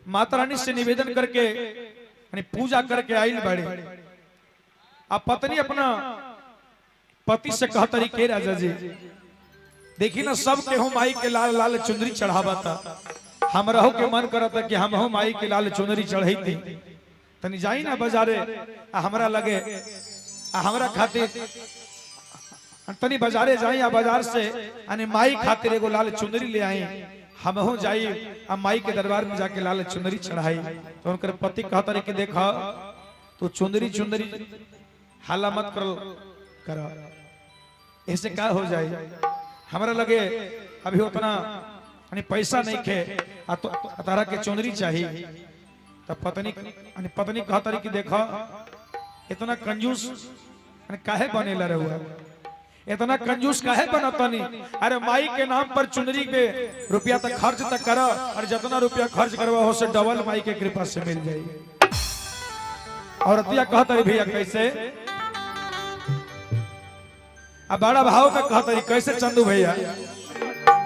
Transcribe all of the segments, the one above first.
माता रानी से निवेदन करके यानी पूजा करके आइल बड़े। अब पत्नी अपना पति से कहतरी के राजा जी देखी ना सब के हो माई के लाल लाल चुंदरी चढ़ावता, हमरा हो के मन करता कि हम हो माई के लाल चुंदरी चढ़ैती। तनी जाई ना बाजारे हमरा लगे हमरा खातिर तनी बाजारे जाई आ बाजार से यानी माई खातिर एगो लाल चुंदरी ले आई, हम हो जाई आ माई के दरबार में जाके लाल चुंदरी चढ़ाई। तो उनकर पति कहता रहे कि देखा तू चुंदरी चुंदरी हाला मत कर ऐसे क्या हो जाए, हमरा लगे अभी उतना पैसा नहीं खे तो तारा के चुंदरी चाहिए। तब पत्नी कहता रही कि देखा इतना कंजूस काहे बनेला रहुआ, इतना कंजूस काहे बनतनी। अरे माई के नाम पर चुंदरी पे रुपया तक खर्च तक करो और जितना रुपया खर्च करवा हो से डबल माई के कृपा से मिल जाए। और अतिया कहता रही भैया कैसे अब बड़ा भाव में कहता रही कैसे चंदू भैया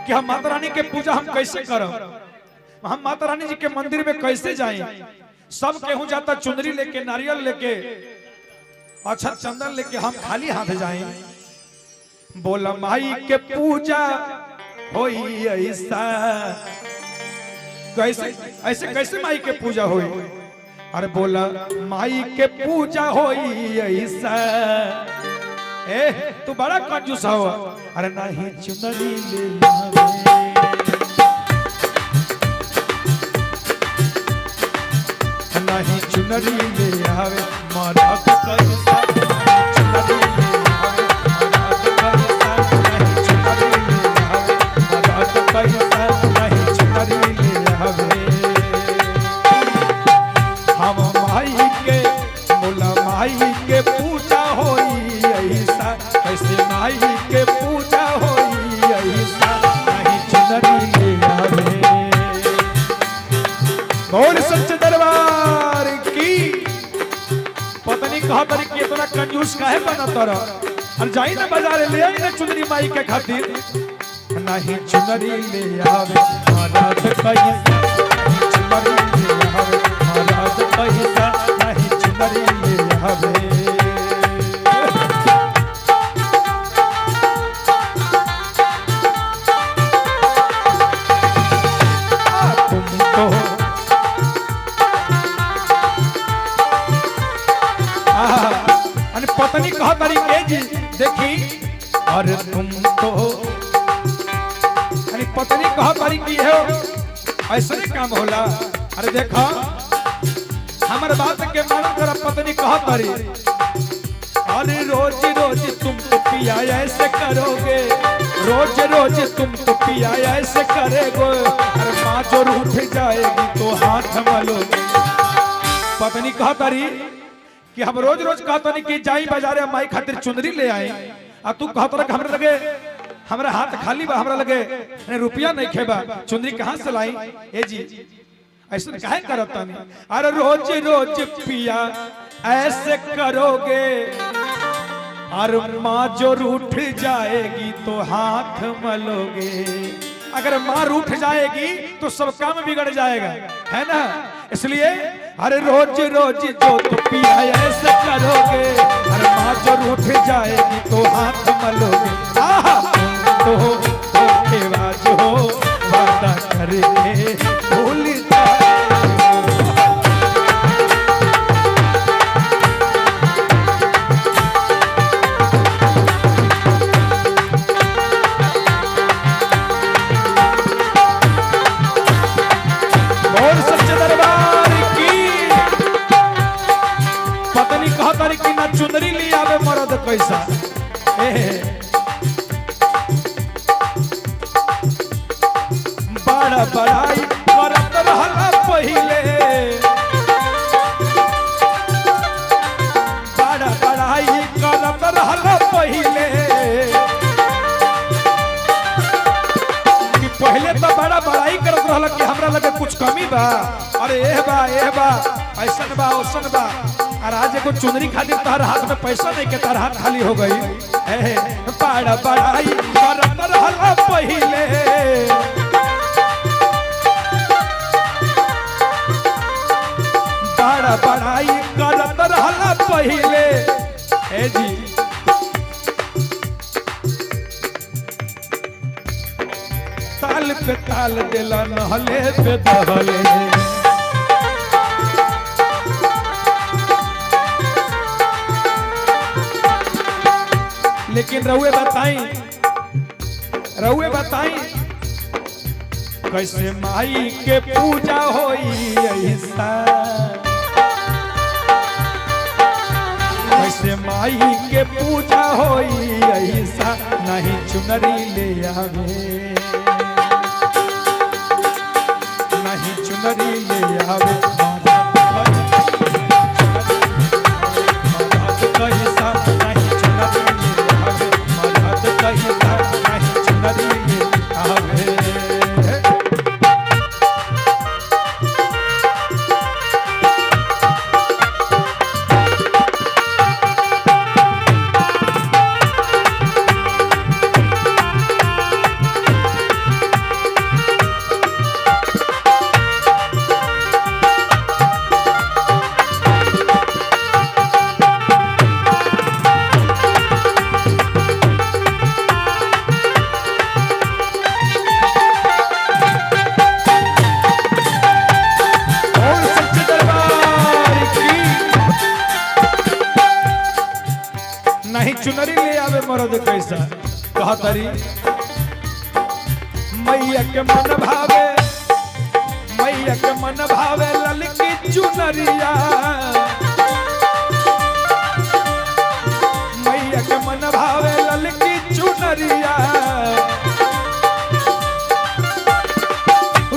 कि हम माता रानी के पूजा हम कैसे करब, हम माता रानी जी के मंदिर में कैसे जाएं। सब केहू जाता चुंदरी लेके नारियल लेके अच्छा चंदन लेके, हम खाली हाथ जाएं। बोला माई के पूजा होई ऐसा कैसे ऐसे कैसे माई के पूजा होई। अरे बोला माई के पूजा होई ऐसा तू बड़ा कंजूस हो। अरे नहीं चुनरी ले नहीं चुनरी ले आवे मारा तो कैसा चुनरी ले आवे मारा तो कैसा नहीं चुनरी ले आवे मारा तो कैसा नहीं चुनरी ले आवे। हम माई के बोला माई के पूजा होई ऐसा कैसे माई के पूजा होई ऐसा नहीं चुनरी ले आवे। बोल सच्चे दरबार की पत्नी कहा तरी कि इतना कंजूस काहे बनता रहा। और जाई ना बाजार ले आई ना चुनरी माई के खातिर नहीं चुनरी ले आवे मारा तो कैसा चुनरी ले आवे मारा तो कैसा नहीं चुनरी ले आवे। पत्नी कहा तारी के जी देखी अरे तुम तो पत्नी कहा तारी की है ऐसे काम होला। अरे देखा हमारे बात के मानो जरा पत्नी कहा तारी अरे रोज रोज तुम तो पिया ऐसे करोगे रोज रोज तुम तो पिया ऐसे करेगो अरे माँ जो रूठ जाएगी तो हाथ मलोगे। पत्नी कहा तारी कि हम रोज रोज कहता नहीं कि जाई बाजारे माई खातिर चुंदरी ले आए आ तू कहता रहा हमरे लगे हमरा हाथ खाली बा हमरा लगे रुपया नहीं खेबा चुंदरी कहां से लाई। ए जी ऐसे काहे करता नहीं। अरे रोज रोज पिया ऐसे करोगे और माँ जो रूठ जाएगी तो हाथ मलोगे। अगर माँ रूठ जाएगी तो सब काम बिगड़ जाएगा है ना। इसलिए अरे रोज रोज जो तो पिया ऐसे करोगे अरे माँ जो रूठ जाएगी तो हाथ मलोगे। तो धोखेबाज हो वादा करके भूल कि ना चुनरी ले आवे मरद कैसा। बड़ा बड़ाई करत रहला पहिले बड़ा बड़ाई करत रहला पहिले कि पहले तो बड़ा बड़ाई करत रहला कि हमरा लगे कुछ कमी बा। अरे एह बा ऐसन बा ओसन बा और आज को चुनरी खातिर तार हाथ में पैसा नहीं के तार हाथ खाली हो गई। बड़ा बड़ाई करत रहला पहिले पहिले ए जी ताल पे ताल देला नहले पे दहले लेकिन रहुए बताई कैसे माई के पूजा होई ऐसा कैसे माई के पूजा होई ऐसा नहीं चुनरी ले आवे नहीं चुनरी ले आवे नहीं चुनरी ले आवे मरद कैसा कहा तरी मैया के मन भावे ललकी चुनरिया मैया के मन भावे ललकी चुनरिया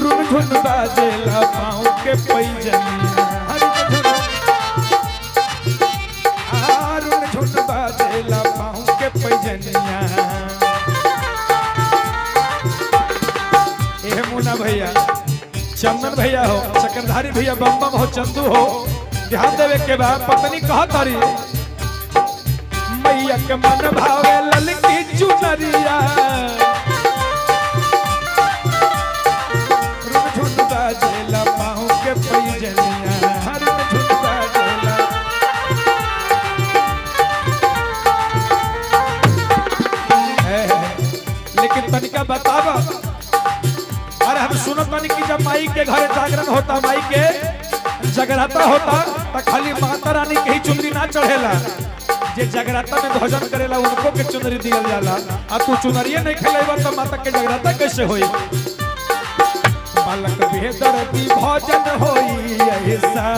रुन झुन बाजेला पाँव के पैजनिया बाजेला पाँव के पैजनिया ए मुन्ना भैया चंदन भैया हो चक्रधारी भैया बम बम हो चंदू हो ध्यान देवे के बाद पत्नी कहा तारी मैया के मन भावे ललकी चुनरिया रुन झुन बाजेला पाँव के पैजनिया रुन झुन बाजेला लेकिन तनिका बतावा अरे हम सुनत बानी कि जब माई के घर जागरण होता माई के जगराता होता तो खाली माता रानी के ही चुनरी ना चढ़ेला जे जगराता में भजन करेला उनको के चुनरी दियल जाला आ तू चुनरिए नहीं खेलेबा तो माता के जगराता कैसे होई बालक बेदर्दी भजन होई ऐसा